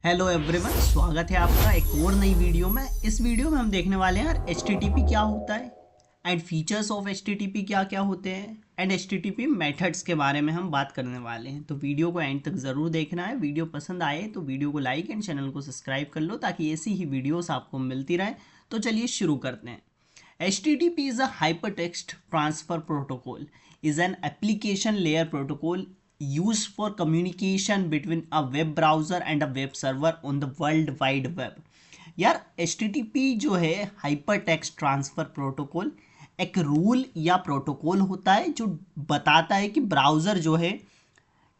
Hello everyone, स्वागत है आपका एक और नई वीडियो में। इस वीडियो में हम देखने वाले हैं यार HTTP क्या होता है एंड फीचर्स ऑफ HTTP क्या क्या होते हैं एंड HTTP मेथड्स के बारे में हम बात करने वाले हैं। तो वीडियो को एंड तक ज़रूर देखना है। वीडियो पसंद आए तो वीडियो को लाइक एंड चैनल को सब्सक्राइब कर लो ताकि ऐसी ही वीडियोस आपको मिलती रहे। तो चलिए शुरू करते हैं। HTTP is a hypertext transfer protocol, is an application layer protocol used for communication between a web browser and a web server on the world wide web। यार HTTP जो है हाइपर टेक्स्ट ट्रांसफर प्रोटोकॉल एक rule या protocol होता है जो बताता है कि ब्राउज़र जो है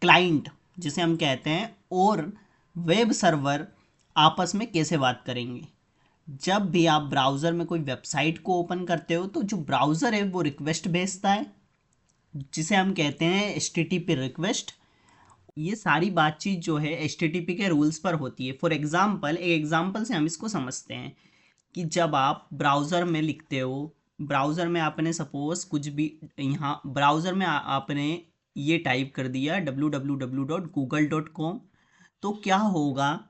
क्लाइंट जिसे हम कहते हैं और वेब सर्वर आपस में कैसे बात करेंगे। जब भी आप ब्राउज़र में कोई वेबसाइट को ओपन करते हो तो जो ब्राउज़र है वो रिक्वेस्ट भेजता है जिसे हम कहते हैं HTTP रिक्वेस्ट। ये सारी बातचीत जो है HTTP के रूल्स पर होती है। फॉर एग्जांपल, एक एग्जांपल से हम इसको समझते हैं कि जब आप ब्राउज़र में लिखते हो, ब्राउज़र में आपने सपोज कुछ भी यहाँ ब्राउज़र में आपने ये टाइप कर दिया www.google.com, तो क्या होगा,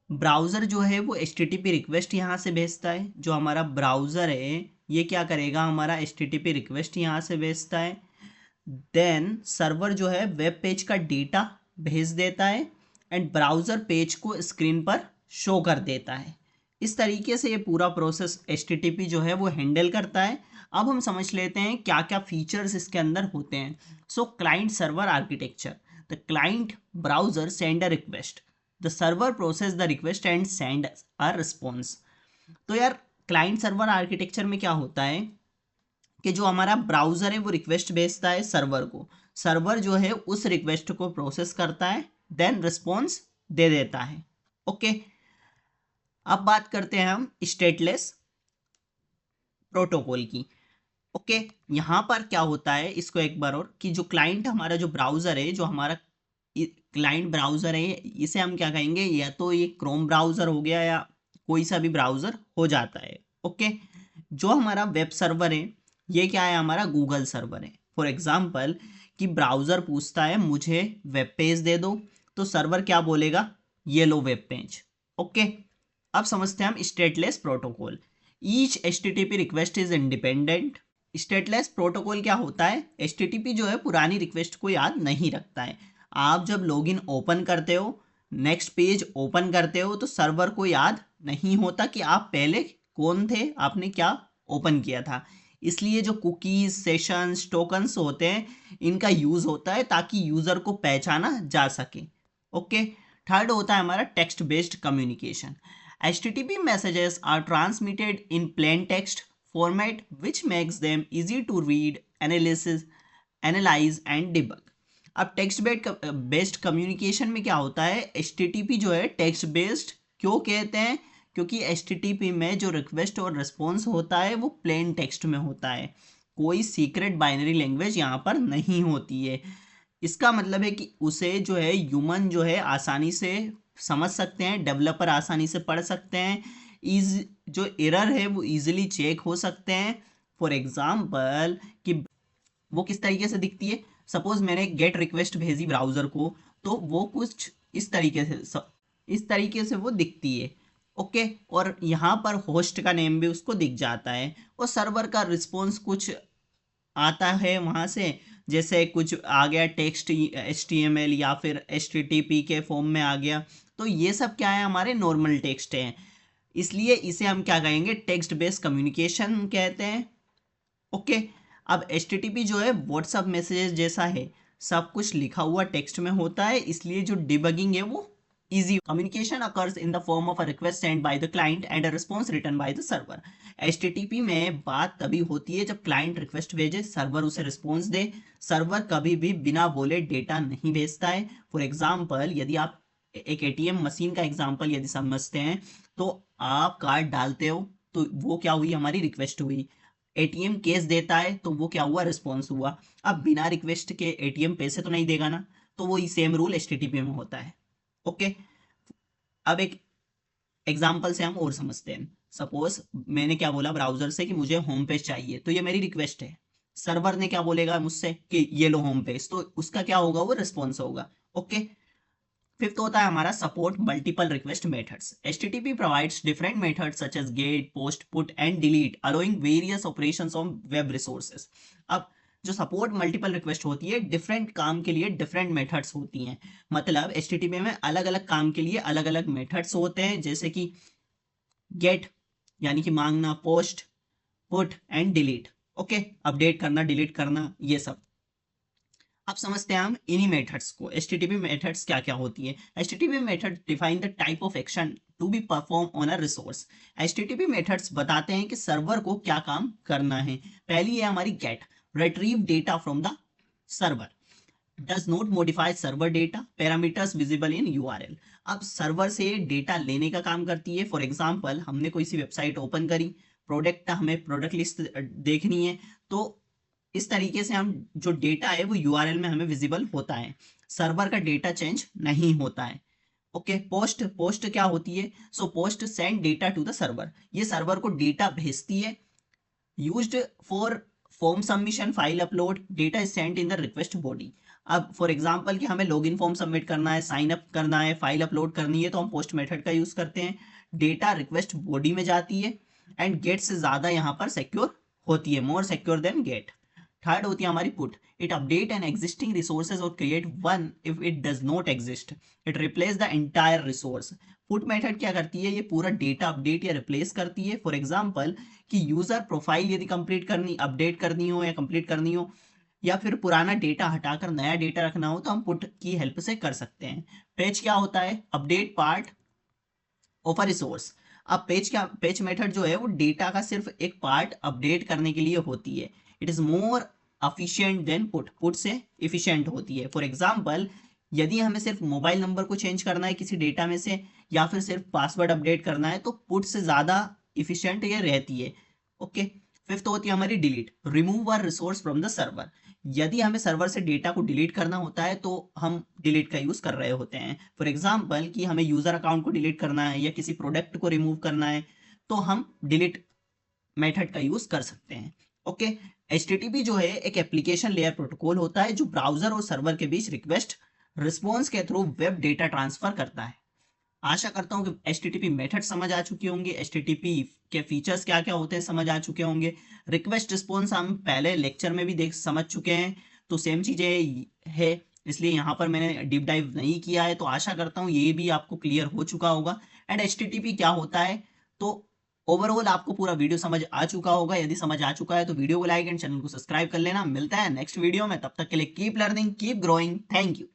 ब्राउज़र जो है वो HTTP रिक्वेस्ट यहाँ से भेजता है। जो हमारा ब्राउज़र है ये क्या करेगा, हमारा HTTP रिक्वेस्ट यहाँ से भेजता है। देन सर्वर जो है वेब पेज का डेटा भेज देता है एंड ब्राउज़र पेज को स्क्रीन पर शो कर देता है। इस तरीके से ये पूरा प्रोसेस HTTP जो है वो हैंडल करता है। अब हम समझ लेते हैं क्या क्या फीचर्स इसके अंदर होते हैं। सो client server architecture, the client browser send a request, the server process the request and send a response. तो यार क्लाइंट सर्वर आर्किटेक्चर में क्या होता है कि जो हमारा ब्राउज़र है वो रिक्वेस्ट भेजता है सर्वर को, सर्वर जो है उस रिक्वेस्ट को प्रोसेस करता है, देन रिस्पॉन्स दे देता है। ओके, अब बात करते हैं हम स्टेटलेस प्रोटोकॉल की। ओके, यहाँ पर क्या होता है, इसको एक बार और, कि जो क्लाइंट हमारा जो ब्राउज़र है, जो हमारा क्लाइंट ब्राउज़र है, इसे हम क्या कहेंगे, या तो ये क्रोम ब्राउज़र हो गया या कोई सा भी ब्राउज़र हो जाता है। ओके, जो हमारा वेब सर्वर है ये क्या है, हमारा गूगल सर्वर है। फॉर एग्जांपल कि ब्राउज़र पूछता है मुझे वेब पेज दे दो, तो सर्वर क्या बोलेगा, ये लो वेब पेज। ओके, अब समझते हैं हम stateless protocol. Each HTTP request is independent. Stateless protocol क्या होता है, HTTP जो है पुरानी रिक्वेस्ट को याद नहीं रखता है। आप जब लॉगिन ओपन करते हो, नेक्स्ट पेज ओपन करते हो, तो सर्वर को याद नहीं होता कि आप पहले कौन थे, आपने क्या ओपन किया था। इसलिए जो कुकीज, सेशंस, टोकन्स होते हैं इनका यूज़ होता है ताकि यूज़र को पहचाना जा सके। ओके, थर्ड होता है हमारा text based communication. HTTP messages are transmitted in plain text format which makes them easy to read, analyze and debug। अब टेक्स्ट बेस्ड कम्युनिकेशन में क्या होता है, HTTP जो है टेक्स्ट बेस्ड क्यों कहते हैं, क्योंकि HTTP में जो रिक्वेस्ट और रिस्पॉन्स होता है वो प्लेन टेक्स्ट में होता है, कोई सीक्रेट बाइनरी लैंग्वेज यहाँ पर नहीं होती है। इसका मतलब है कि उसे जो है ह्यूमन जो है आसानी से समझ सकते हैं, डेवलपर आसानी से पढ़ सकते हैं, जो एरर है वो इजीली चेक हो सकते हैं। फॉर एग्जांपल कि वो किस तरीके से दिखती है, सपोज मैंने गेट रिक्वेस्ट भेजी ब्राउज़र को, तो वो कुछ इस तरीके से वो दिखती है। ओके, और यहाँ पर होस्ट का नेम भी उसको दिख जाता है और सर्वर का रिस्पॉन्स कुछ आता है वहाँ से, जैसे कुछ आ गया टेक्स्ट HTML या फिर HTTP के फॉर्म में आ गया। तो ये सब क्या है, हमारे नॉर्मल टेक्स्ट हैं, इसलिए इसे हम क्या कहेंगे, टेक्स्ट बेस्ड कम्युनिकेशन कहते हैं। ओके, अब HTTP जो है व्हाट्सअप मैसेजेस जैसा है, सब कुछ लिखा हुआ टेक्स्ट में होता है, इसलिए जो डिबगिंग है वो easy। communication occurs in the form of a request sent by the client and a response written by the server। HTTP में बात तभी होती है जब क्लाइंट रिक्वेस्ट भेजे, सर्वर उसे रिस्पॉन्स दे। सर्वर कभी भी बिना बोले डेटा नहीं भेजता है। फॉर एग्जांपल, यदि आप एक ATM मशीन का एग्जांपल यदि समझते हैं, तो आप कार्ड डालते हो तो वो क्या हुई, हमारी रिक्वेस्ट हुई। ATM केस देता है तो वो क्या हुआ, रिस्पॉन्स हुआ। अब बिना रिक्वेस्ट के ATM पैसे तो नहीं देगा ना, तो वही सेम रूल HTTP में होता है। ओके, अब एक एग्जांपल से हम और समझते हैं। सपोज मैंने क्या बोला ब्राउजर से कि मुझे होम पेज चाहिए, तो ये मेरी रिक्वेस्ट है। सर्वर ने क्या बोलेगा मुझसे कि ये लो होम पेज, तो उसका क्या होगा, वो रिस्पॉन्स होगा। ओके, फिफ्थ होता है हमारा support multiple request methods. HTTP provides different methods such as get, post, put and delete allowing various operations on web resources. अब जो सपोर्ट मल्टीपल रिक्वेस्ट होती है, डिफरेंट काम के लिए डिफरेंट मेथड्स होती हैं। मतलब HTTP में अलग अलग काम के लिए अलग अलग मेथड्स होते हैं, जैसे कि गेट यानी कि मांगना, post, put and delete. Okay, update करना, डिलीट करना, ये सब। अब समझते हैं हम इन्हीं मेथड्स को। HTTP मेथड्स क्या क्या होती है। HTTP method define the type of action to be perform on a resource. HTTP methods बताते हैं कि सर्वर को क्या काम करना है। पहली है हमारी get, retrieve data from the server, does not modify server data, parameters visible in URL। अब सर्वर से डेटा लेने का काम करती है। फॉर एग्जांपल, हमने कोई सी वेबसाइट ओपन करी, प्रोडक्ट, हमें प्रोडक्ट लिस्ट देखनी है, तो इस तरीके से हम जो डेटा है वो URL में हमें विजिबल होता है। सर्वर का डेटा चेंज नहीं होता है। ओके, पोस्ट, पोस्ट क्या होती है? So post send data to the server, ये सर्वर को डेटा भेजती है। Used for form submission, file upload, data is sent in the request body. अब फॉर एग्जांपल कि हमें लॉगिन फॉर्म सबमिट करना है, साइन अप करना है, फाइल अपलोड करनी है, तो हम पोस्ट मेथड का यूज करते हैं। डेटा रिक्वेस्ट बॉडी में जाती है एंड गेट से ज्यादा यहाँ पर सिक्योर होती है, more secure than get. Third होती है हमारी put, it update an existing resources और create one if it does not exist, it replace the entire resource. Put method क्या करती है? ये पूरा डेटा अपडेट या रिप्लेस करती है। फॉर एग्जांपल कि यूजर प्रोफाइल यदि कंप्लीट करनी, अपडेट करनी हो या कंप्लीट करनी हो, या फिर पुराना डेटा हटाकर नया डेटा रखना हो, तो हम पुट की हेल्प से कर सकते हैं। पेज क्या होता है? Update part of a resource. अब पेज मेथड जो है वो डेटा का सिर्फ एक पार्ट अपडेट करने के लिए होती है। It is more efficient then put, put से इफिशिएंट होती है। फॉर एग्जांपल, यदि हमें सिर्फ मोबाइल नंबर को चेंज करना है किसी डेटा में से, या फिर सिर्फ पासवर्ड अपडेट करना है, तो पुट से ज्यादा इफिशिएंट ये रहती है। ओके, फिफ्थ होती है हमारी delete, remove a resource from the server. यदि हमें सर्वर से डेटा को डिलीट करना होता है तो हम डिलीट का यूज कर रहे होते हैं। फॉर एग्जांपल कि हमें यूजर अकाउंट को डिलीट करना है या किसी प्रोडक्ट को रिमूव करना है, तो हम डिलीट मेथड का यूज कर सकते हैं। ओके, HTTP जो है एक एप्लीकेशन लेयर प्रोटोकॉल होता है जो ब्राउजर और सर्वर के बीच रिक्वेस्ट रिस्पॉन्स के थ्रू वेब डेटा ट्रांसफर करता है। आशा करता हूँ कि HTTP मेथड समझ आ चुके होंगे, HTTP के फीचर्स क्या क्या होते हैं समझ आ चुके होंगे। रिक्वेस्ट रिस्पॉन्स हम पहले लेक्चर में भी देख समझ चुके हैं, तो सेम चीजें है, इसलिए यहाँ पर मैंने डीप डाइव नहीं किया है। तो आशा करता हूँ ये भी आपको क्लियर हो चुका होगा। एंड HTTP क्या होता है, तो ओवरऑल आपको पूरा वीडियो समझ आ चुका होगा। यदि समझ आ चुका है तो वीडियो को लाइक एंड चैनल को सब्सक्राइब कर लेना। मिलता है नेक्स्ट वीडियो में, तब तक के लिए keep learning, keep growing, thank you.